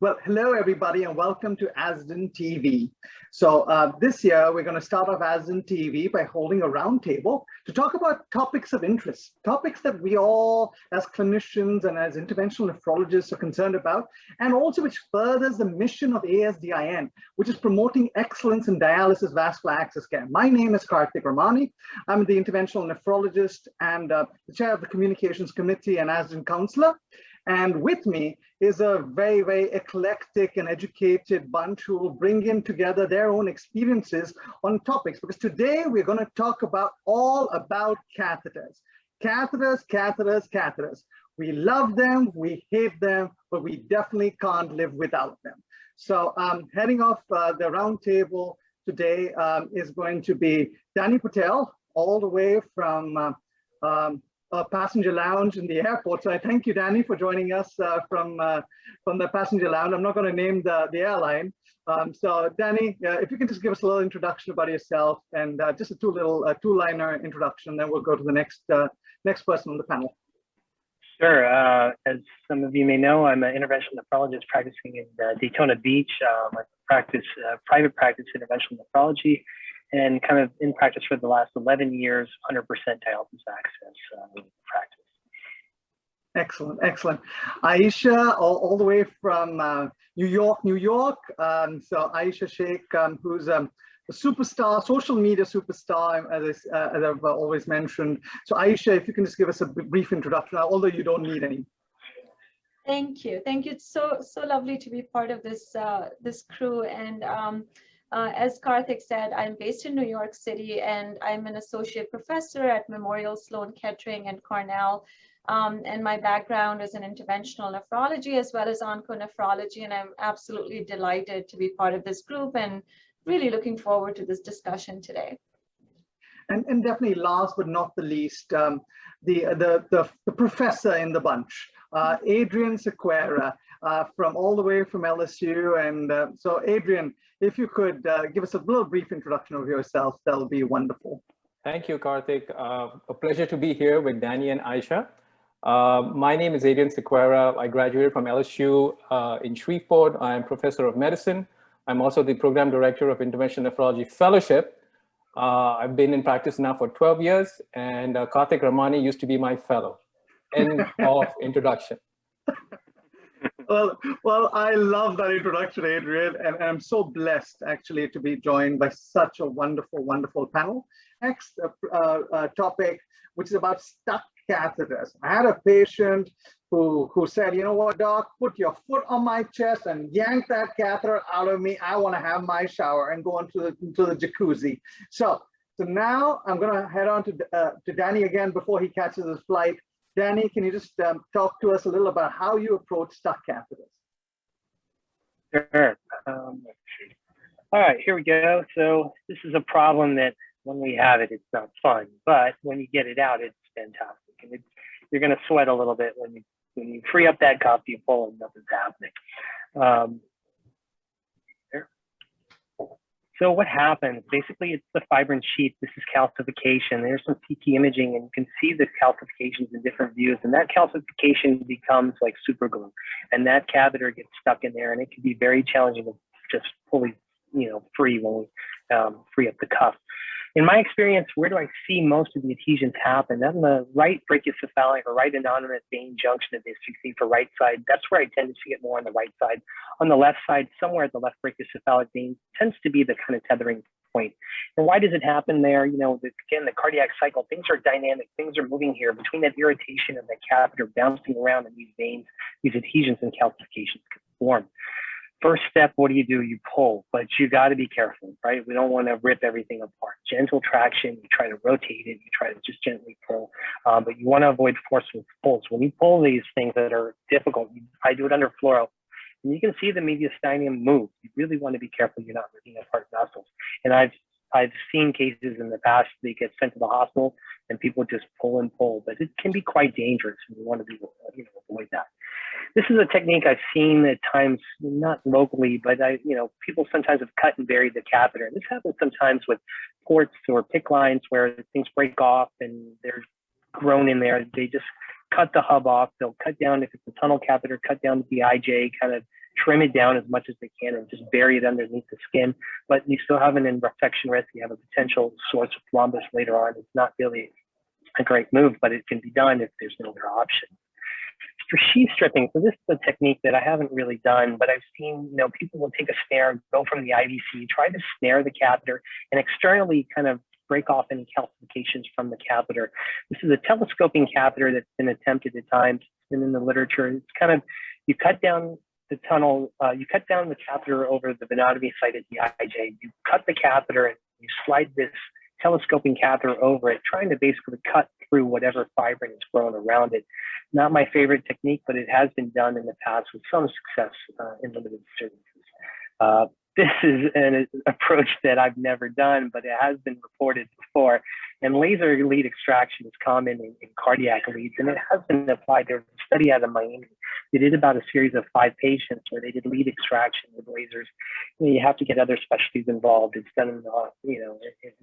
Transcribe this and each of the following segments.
Well, hello, everybody, and welcome to ASDEN TV. So this year, we're going to start off ASDEN TV by holding a roundtable to talk about topics of interest, topics that we all, as clinicians and as interventional nephrologists, are concerned about, and also which furthers the mission of ASDIN, which is promoting excellence in dialysis vascular access care. My name is Catheter. I'm the interventional nephrologist and the chair of the communications committee and ASDEN counselor. And with me is a very, very eclectic and educated bunch who will bring in together their own experiences on topics, because today we're going to talk about all about catheters. Catheters, catheters, catheters. We love them, we hate them, but we definitely can't live without them. So heading off the roundtable today is going to be Danny Patel, all the way from a passenger lounge in the airport. So I thank you, Danny, for joining us from the passenger lounge. I'm not going to name the airline. So Danny, if you can just give us a little introduction about yourself and just a two-liner introduction, then we'll go to the next person on the panel. Sure. As some of you may know, I'm an interventional nephrologist practicing in Daytona Beach. I practice private practice interventional nephrology, and kind of in practice for the last 11 years, 100% dialysis access practice. Excellent, excellent. Aisha, all the way from New York. So Aisha Sheikh, who's a superstar, social media superstar, as I've always mentioned. So Aisha, if you can just give us a brief introduction, although you don't need any. Thank you. It's so lovely to be part of this crew. And as Karthik said, I'm based in New York City, and I'm an associate professor at Memorial Sloan Kettering and Cornell. And my background is in interventional nephrology as well as onconephrology, and I'm absolutely delighted to be part of this group and really looking forward to this discussion today. And definitely, last but not the least, the professor in the bunch, Adrian Sequeira, from all the way from LSU. And so Adrian, if you could give us a little brief introduction of yourself, that'll be wonderful. Thank you, Karthik. A pleasure to be here with Danny and Aisha. My name is Adrian Sequeira. I graduated from LSU in Shreveport. I'm professor of medicine. I'm also the program director of Interventional Nephrology Fellowship. I've been in practice now for 12 years, and Karthik Ramani used to be my fellow. End of introduction. Well, I love that introduction, Adrian, and I'm so blessed actually to be joined by such a wonderful panel. Next topic, which is about stuck catheters. I had a patient who said, you know what, doc, put your foot on my chest and yank that catheter out of me. I want to have my shower and go into the jacuzzi. So now I'm going to head on to Danny again before he catches his flight. Danny, can you just talk to us a little about how you approach stuck catheters? Sure. All right, here we go. So this is a problem that when we have it, it's not fun, but when you get it out, it's fantastic. And you're going to sweat a little bit when you free up that cup, you pull and nothing's happening. So what happens? Basically, it's the fibrin sheath. This is calcification. There's some CT imaging, and you can see the calcifications in different views. And that calcification becomes like super glue, and that catheter gets stuck in there, and it can be very challenging to just fully, free when we free up the cuff. In my experience, where do I see most of the adhesions happen? On the right brachiocephalic or right innominate vein junction of the SVC for right side. That's where I tend to see it more on the right side. On the left side, somewhere at the left brachiocephalic vein, tends to be the kind of tethering point. And why does it happen there? Again, the cardiac cycle, things are dynamic, things are moving here between that irritation and the catheter bouncing around in these veins, these adhesions and calcifications can form. First step, what do? You pull, but you got to be careful, right? We don't want to rip everything apart. Gentle traction, you try to rotate it, you try to just gently pull, but you want to avoid forceful pulls. When you pull these things that are difficult, I do it under fluoro, and you can see the mediastinum move. You really want to be careful you're not ripping apart vessels. And I've seen cases in the past they get sent to the hospital and people just pull and pull, but it can be quite dangerous, and you want to be, avoid that. This is a technique I've seen at times, not locally, but people sometimes have cut and buried the catheter. And this happens sometimes with ports or PICC lines where things break off and they're grown in there. They just cut the hub off. They'll cut down, if it's a tunnel catheter, cut down the IJ, kind of trim it down as much as they can and just bury it underneath the skin. But you still have an infection risk. You have a potential source of thrombus later on. It's not really a great move, but it can be done if there's no other option. For sheath stripping, so this is a technique that I haven't really done, but I've seen, people will take a snare, go from the IVC, try to snare the catheter, and externally kind of break off any calcifications from the catheter. This is a telescoping catheter that's been attempted at times. It's been in the literature. It's kind of, you cut down the tunnel, you cut down the catheter over the venotomy site at the IJ, you cut the catheter and you slide this telescoping catheter over it, trying to basically cut through whatever fibrin is grown around it. Not my favorite technique, but it has been done in the past with some success in limited services. This is an approach that I've never done, but it has been reported before. And laser lead extraction is common in cardiac leads, and it has been applied. There's a study out of Miami. They did about a series of 5 patients where they did lead extraction with lasers. You have to get other specialties involved. It's done in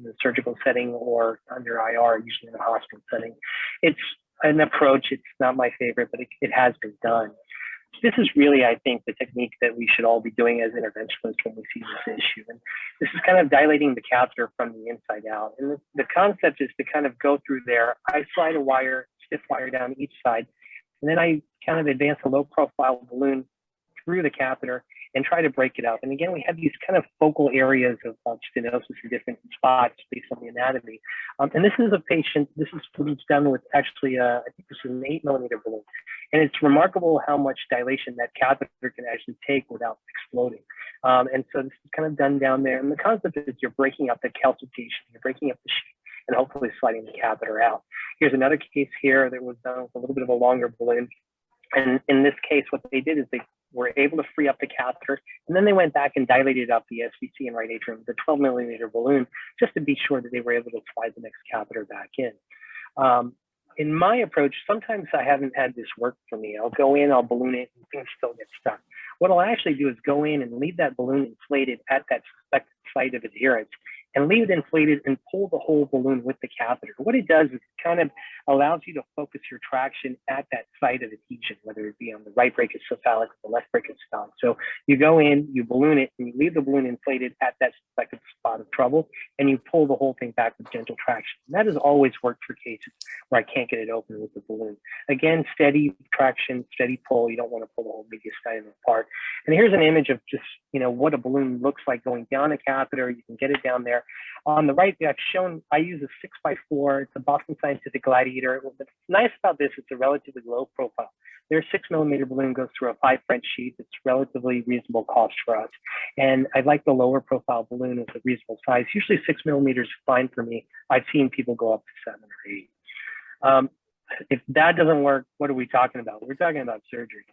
the surgical setting or under IR, usually in a hospital setting. It's an approach. It's not my favorite, but it has been done. This is really, I think, the technique that we should all be doing as interventionists when we see this issue. And this is kind of dilating the catheter from the inside out. And the concept is to kind of go through there. I slide a wire, stiff wire down each side, and then I kind of advance a low profile balloon through the catheter and try to break it up. And again, we have these kind of focal areas of stenosis in different spots based on the anatomy. And this is a patient, this is done with actually, I think this is an 8mm balloon. And it's remarkable how much dilation that catheter can actually take without exploding. And so this is kind of done down there. And the concept is you're breaking up the calcification, you're breaking up the sheath, and hopefully sliding the catheter out. Here's another case here that was done with a little bit of a longer balloon. And in this case, what they did is they were able to free up the catheter, and then they went back and dilated up the SVC and right atrium with a 12mm balloon, just to be sure that they were able to slide the next catheter back in. In my approach, sometimes I haven't had this work for me. I'll go in, I'll balloon it, and things still get stuck. What I'll actually do is go in and leave that balloon inflated at that suspected site of adherence, and leave it inflated and pull the whole balloon with the catheter. What it does is it kind of allows you to focus your traction at that site of adhesion, whether it be on the right brachiocephalic or the left brachiocephalic. So you go in, you balloon it, and you leave the balloon inflated at that suspected spot of trouble, and you pull the whole thing back with gentle traction. And that has always worked for cases where I can't get it open with the balloon. Again, steady traction, steady pull. You don't want to pull the whole mediastinum apart. And here's an image of just, what a balloon looks like going down a catheter. You can get it down there. On the right, I've shown, I use a 6x4. It's a Boston Scientific Gladiator. What's nice about this, it's a relatively low profile. Their 6mm balloon goes through a 5 French sheath. It's relatively reasonable cost for us. And I like the lower profile balloon with a reasonable size. Usually 6mm is fine for me. I've seen people go up to 7 or 8. If that doesn't work, what are we talking about? We're talking about surgery.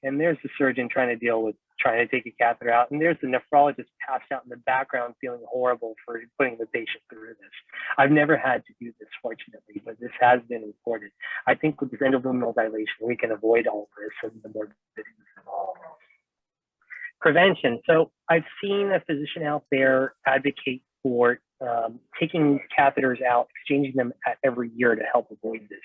And there's the surgeon trying to take a catheter out. And there's the nephrologist passed out in the background feeling horrible for putting the patient through this. I've never had to do this, fortunately, but this has been reported. I think with this endoluminal dilation, we can avoid all this and the morbidity involved. Prevention. So I've seen a physician out there advocate for taking catheters out, exchanging them every year to help avoid this.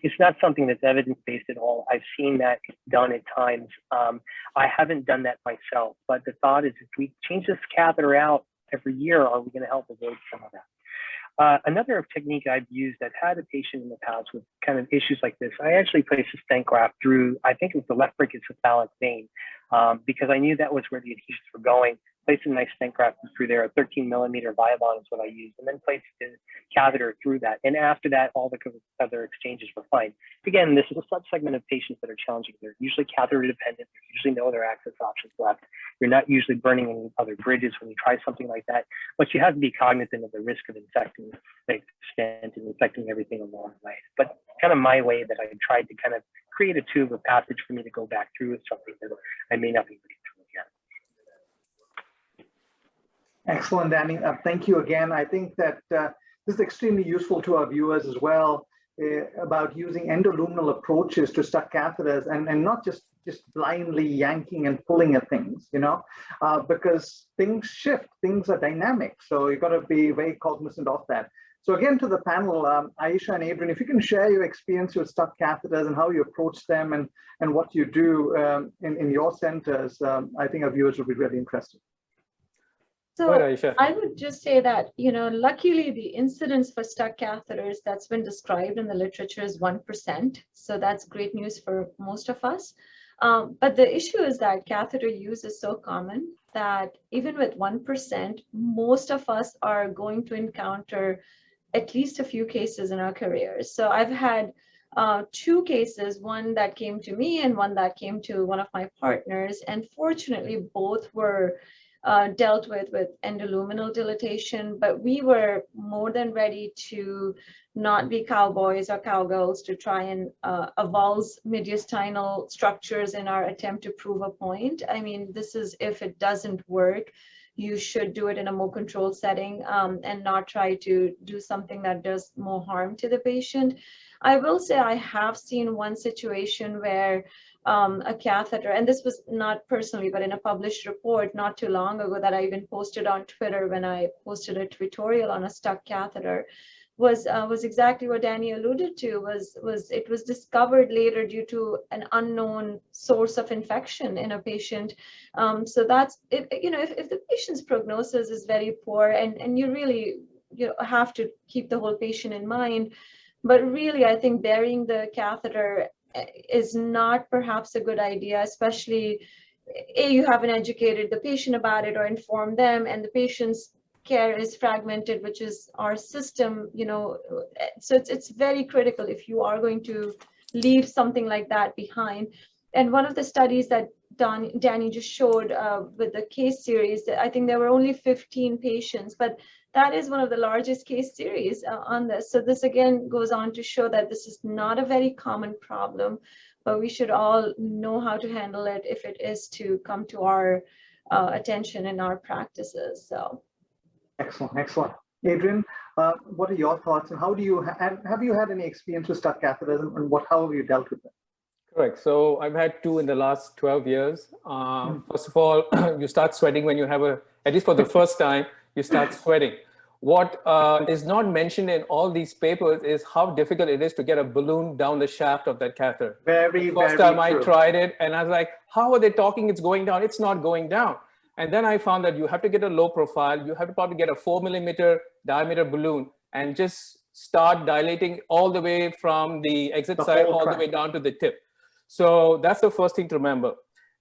It's not something that's evidence-based at all. I've seen that done at times. I haven't done that myself, but the thought is if we change this catheter out every year, are we going to help avoid some of that? Another technique I've used, I've had a patient in the past with kind of issues like this. I actually placed a stent graft through, I think it was the left brachiocephalic vein, because I knew that was where the adhesions were going. Placed a nice stent graft through there, a 13mm Viabon is what I used, and then placed the catheter through that. And after that, all the other exchanges were fine. Again, this is a subsegment of patients that are challenging. They're usually catheter dependent. There's usually no other access options left. You're not usually burning any other bridges when you try something like that, but you have to be cognizant of the risk of infecting the stent and infecting everything along the way. But kind of my way that I tried to kind of create a tube of passage for me to go back through is something that I may not be able to do again. Excellent, Danny. Thank you again. I think that this is extremely useful to our viewers as well about using endoluminal approaches to stuck catheters and not just blindly yanking and pulling at things, because things shift, things are dynamic. So you've got to be very cognizant of that. So again, to the panel, Aisha and Adrian, if you can share your experience with stuck catheters and how you approach them and what you do in your centers, I think our viewers will be really interested. So I would just say that, luckily the incidence for stuck catheters that's been described in the literature is 1%. So that's great news for most of us. But the issue is that catheter use is so common that even with 1%, most of us are going to encounter at least a few cases in our careers. So I've had 2 cases, one that came to me and one that came to one of my partners. And fortunately, both were dealt with endoluminal dilatation, but we were more than ready to not be cowboys or cowgirls to try and avulse mediastinal structures in our attempt to prove a point. I mean, this is, if it doesn't work, you should do it in a more controlled setting and not try to do something that does more harm to the patient. I will say I have seen one situation where a catheter, and this was not personally, but in a published report not too long ago that I even posted on Twitter when I posted a tutorial on a stuck catheter, was exactly what Danny alluded to. It was discovered later due to an unknown source of infection in a patient. So that's if the patient's prognosis is very poor, and you really have to keep the whole patient in mind. But really, I think burying the catheter is not perhaps a good idea, especially you haven't educated the patient about it or informed them, and the patient's care is fragmented, which is our system, so it's very critical if you are going to leave something like that behind. And one of the studies that Danny just showed with the case series, I think there were only 15 patients, but that is one of the largest case series on this. So this again goes on to show that this is not a very common problem, but we should all know how to handle it if it is to come to our attention in our practices. So. Excellent. Adrian, what are your thoughts, and how do you have you had any experience with stuck catheters, and how have you dealt with them? Correct. So I've had 2 in the last 12 years. First of all, you start sweating when you have at least for the first time, you start sweating. What is not mentioned in all these papers is how difficult it is to get a balloon down the shaft of that catheter. Very First time I tried it, and I was like, how are they talking it's going down? It's not going down. And then I found that you have to get a low profile. You have to probably get a 4mm diameter balloon and just start dilating all the way from the exit side all the way down to the tip. So that's the first thing to remember.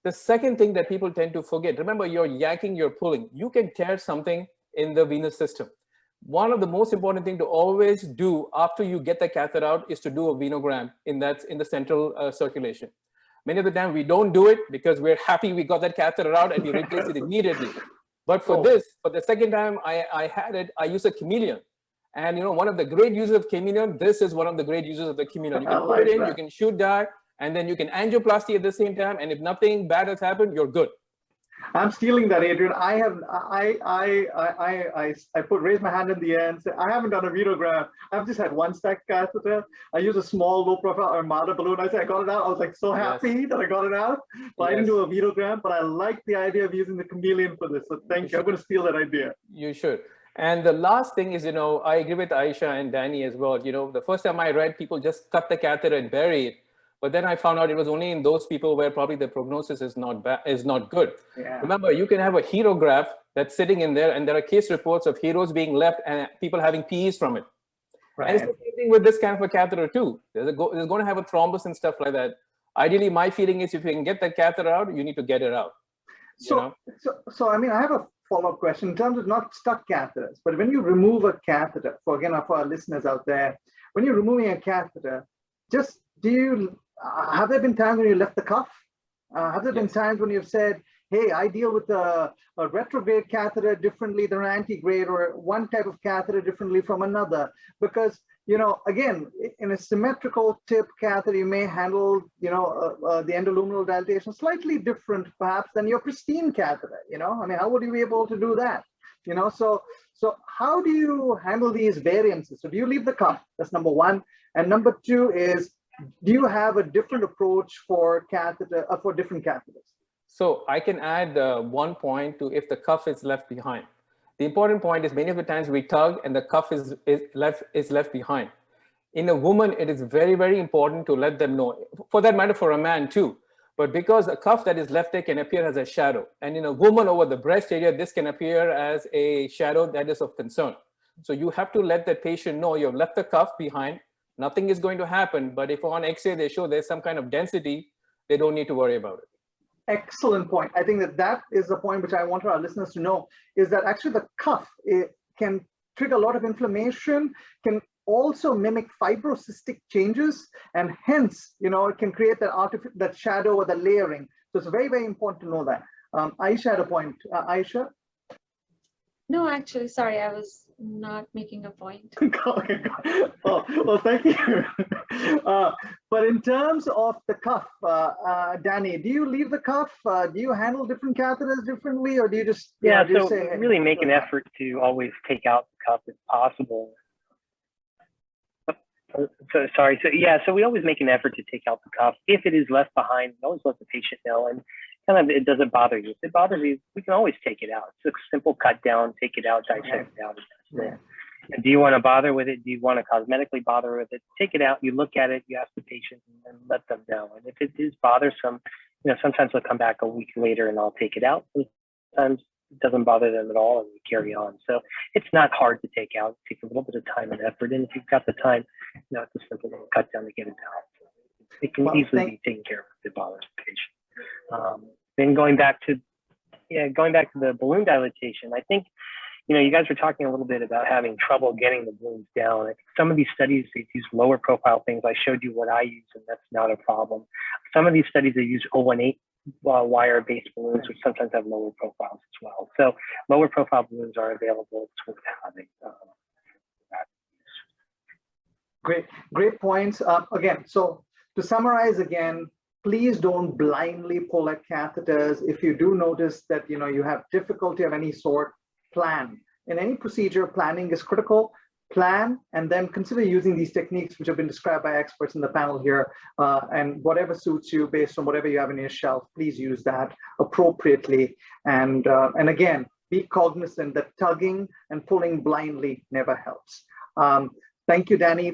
The second thing that people tend to forget, remember, you're yanking, you're pulling. You can tear something in the venous system. One of the most important things to always do after you get the catheter out is to do a venogram in the central circulation. Many of the time we don't do it because we're happy we got that catheter out and we replace it immediately. But for the second time I had it, I used a chameleon. And one of the great uses of chameleon, this is one of the great uses of the chameleon. You can put it in, you can shoot dye, and then you can angioplasty at the same time. And if nothing bad has happened, you're good. I'm stealing that, Adrian. I raise my hand in the air and say, I haven't done a venogram. I've just had one stack catheter. I use a small low profile Armada balloon. I said I got it out. I was like so happy that I got it out. But I didn't do a venogram, but I like the idea of using the chameleon for this. So thank you. I'm going to steal that idea. You should. And the last thing is, I agree with Aisha and Danny as well. The first time I read, people just cut the catheter and bury it. But then I found out it was only in those people where probably the prognosis is not good. Yeah. Remember, you can have a hero graph that's sitting in there, and there are case reports of heroes being left and people having PEs from it. Right. And it's the same thing with this kind of a catheter too. There's going to have a thrombus and stuff like that. Ideally, my feeling is if you can get that catheter out, you need to get it out. So I mean, I have a follow-up question in terms of not stuck catheters, but when you remove a catheter, for our listeners out there, when you're removing a catheter, have there been times when you left the cuff? Have there been times when you've said, hey, I deal with a retrograde catheter differently than an antegrade, or one type of catheter differently from another? Because, again, in a symmetrical tip catheter, you may handle, the endoluminal dilatation slightly different perhaps than your pristine catheter, I mean, how would you be able to do that? So how do you handle these variances? So do you leave the cuff? That's number one. And number two is, do you have a different approach for different catheters? So I can add one point to if the cuff is left behind. The important point is many of the times we tug and the cuff is left behind. In a woman, it is very, very important to let them know, for that matter, for a man too. But because a cuff that is left there can appear as a shadow. And in a woman over the breast area, this can appear as a shadow that is of concern. So you have to let the patient know you've left the cuff behind. Nothing is going to happen. But if on X-ray they show there's some kind of density, they don't need to worry about it. Excellent point. I think that is the point which I want our listeners to know, is that actually the cuff can trigger a lot of inflammation, can also mimic fibrocystic changes, and hence, it can create that shadow or the layering. So it's very, very important to know that. Aisha had a point. Aisha? No, actually, sorry, I was not making a point. Oh, well, thank you. But in terms of the cuff, Danny, do you leave the cuff? Do you handle different catheters differently, or do you just really make an effort to always take out the cuff if possible. So sorry. So we always make an effort to take out the cuff. If it is left behind, we always let the patient know, and kind of it doesn't bother you. If it bothers you, we can always take it out. It's a simple cut down, take it out, dissect it out. And do you want to bother with it? Do you want to cosmetically bother with it? Take it out, you look at it, you ask the patient, and let them know. And if it is bothersome, sometimes they'll come back a week later and I'll take it out. Sometimes it doesn't bother them at all and we carry on. So it's not hard to take out. It takes a little bit of time and effort. And if you've got the time, it's a simple little cut down to get it out. It can easily be taken care of if it bothers the patient. Then going back to the balloon dilatation, I think, you guys were talking a little bit about having trouble getting the balloons down. Some of these studies, they use lower profile things. I showed you what I use, and that's not a problem. Some of these studies, they use 018 wire-based balloons, which sometimes have lower profiles as well. So lower profile balloons are available. It's worth having. Great points. Again, so to summarize again, please don't blindly pull at catheters. If you do notice that you have difficulty of any sort, plan. In any procedure, planning is critical. Plan and then consider using these techniques which have been described by experts in the panel here, and whatever suits you based on whatever you have in your shelf, please use that appropriately. And again, be cognizant that tugging and pulling blindly never helps. Thank you, Danny.